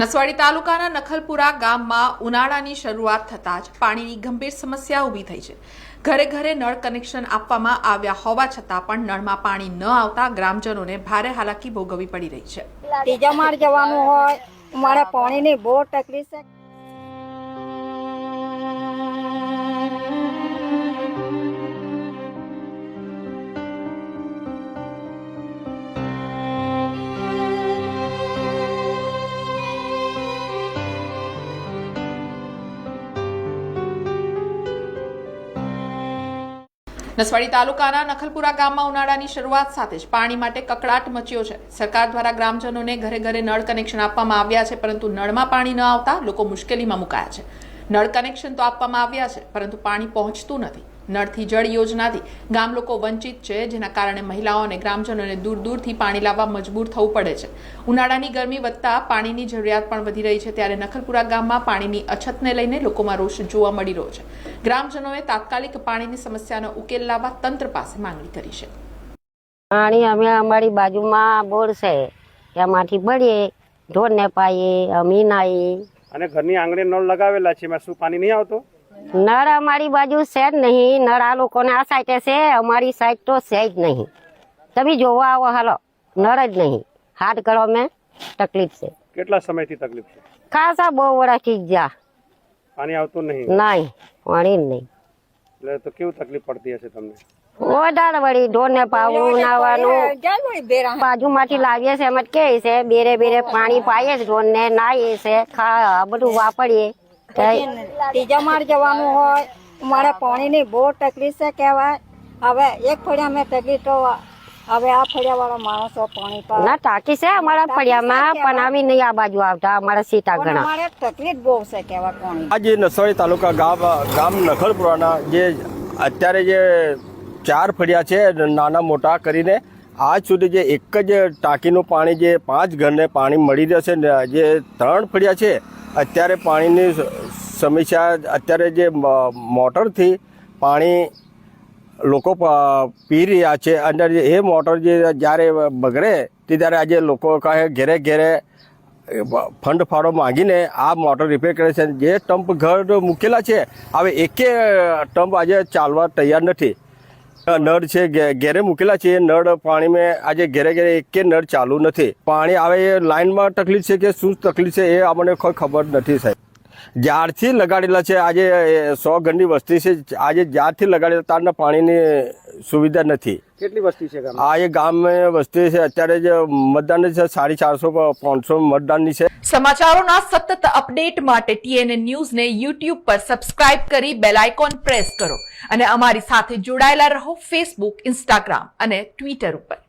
નસવાડી તાલુકાના નખલપુરા ગામમાં ઉનાળાની શરૂઆત થતાં જ પાણીની ગંભીર સમસ્યા ઊભી થઈ છે। ઘરે ઘરે નળ કનેક્શન આપવામાં આવ્યા હોવા છતાં પણ નળમાં પાણી ન આવતા ગ્રામજનોને ભારે હાલાકી ભોગવવી પડી રહી છે। ત્રીજા માળ જવાનું હોય, અમારે પાણીની બહુ તકલીફ છે। નસવાડી તાલુકાના નખલપુરા ગામમાં ઉનાળાની શરૂઆત સાથે જ પાણી માટે કકળાટ મચ્યો છે। સરકાર દ્વારા ગ્રામજનોને ઘરે ઘરે નળ કનેક્શન આપવામાં આવ્યા છે, પરંતુ નળમાં પાણી ન આવતા લોકો મુશ્કેલીમાં મુકાયા છે। નળ કનેક્શન તો આપવામાં આવ્યા છે, પરંતુ પાણી પહોંચતું નથી। નળથી જળ યોજનાથી ગામ લોકો વંચિત છે, જેના કારણે મહિલાઓ અને ગ્રામજનોને દૂર દૂરથી પાણી લાવવા મજબૂર થવું પડે છે। ઉનાળાની ગરમી વધતા પાણીની જરૂરિયાત પણ વધી રહી છે, ત્યારે નખલપુરા ગામમાં પાણીની અછતને લઈને લોકોમાં રોષ જોવા મળી રહ્યો છે। ગ્રામજનોએ તાત્કાલિક પાણીની સમસ્યાનો ઉકેલ લાવવા તંત્ર પાસે માંગણી કરી છે। પાણી અમે અમારી બાજુમાં બોર છે, એમાંથી ભરીએ, ઢોરને પાઈએ, અમે નાહીએ। અને ઘરની આંગણે નળ લગાવેલા છે, એમાં શું પાણી નહીં આવતો? નળ અમારી બાજુ છે જ નહીં। નળ આ લોકોને આ સાઈડે છે, અમારી સાઈડ તો છે જ નહીં। તમે જોવા આવો હાલો, નળ જ નહીં। હાથ કરો મેં તકલીફ છે। કેટલા સમયથી તકલીફ છે? ખાસા બહુ વર્ષથી જા પાણી આવતું નહીં? નહીં, પાણી જ નહીં। એટલે તો કેવું તકલીફ પડતી હશે તમને? વધારે વળી ઢોરને પાવું, નાવાનું બાજુમાંથી લાવીએ છે, એમ જ કે છે બેરે બેરે પાણી પાઈએ છે, ઢોરને નાહીએ છે, બધું વાપરીએ। ત્રીજા માળ જવાનું હોય, અમારે પાણીની બહુ તકલીફ છે કહેવાય। હવે એક ફળિયા મેં તકલીફ તો હવે આ ફળિયા વાળા માણસો પાણી પાય ના ટાંકી છે અમારા ફળિયામાં, પણ આવી નહીં આ બાજુ આવતા, અમારા સીતા ઘણા। અમારે તકલીફ બહુ છે કહેવાય પાણી। આજે નસવાડી તાલુકા ગામ નખલપુરાના જે અત્યારે જે 4 ફળિયા છે, નાના મોટા કરીને આજ સુધી જે એક જ ટાંકીનું પાણી જે 5 ઘરને પાણી મળી રહ્યું છે, જે 3 ફળિયા છે અત્યારે પાણીની સમસ્યા, અત્યારે જે મોટરથી પાણી લોકો પી રહ્યા છે, અને એ મોટર જે જ્યારે બગડે ત્યારે આજે લોકો કહે ઘેરે ઘેરે ફંડ ફાળો માંગીને આ મોટર રિપેર કરે છે। જે ટમ્પ ઘર મૂકેલા છે, હવે એકે ટમ્પ આજે ચાલવા તૈયાર નથી। નળ છે ઘેરે મૂકેલા છે, એ નળ પાણીમાં આજે ઘેરે ઘેરે એકે નળ ચાલુ નથી। પાણી આવે એ લાઇનમાં તકલીફ છે કે શું તકલીફ છે એ અમને કોઈ ખબર નથી સાહેબ। જ્યારથી લગાડેલા છે, આજે 100 ઘરની વસ્તી છે, આજે જ્યારથી લગાડેલા ત્યારના પાણીની સુવિધા નથી। કેટલી વસ્તી છે ગામમાં? આ એ ગામમાં વસ્તી છે, અત્યારે જે મતદાન છે 450-500 મતદાનની છે। સમાચારોના સતત અપડેટ માટે TNN ન્યૂઝને YouTube પર સબસ્ક્રાઇબ કરી બેલ આઇકોન પ્રેસ કરો અને અમારી સાથે જોડાયેલા રહો Facebook, Instagram અને Twitter ઉપર।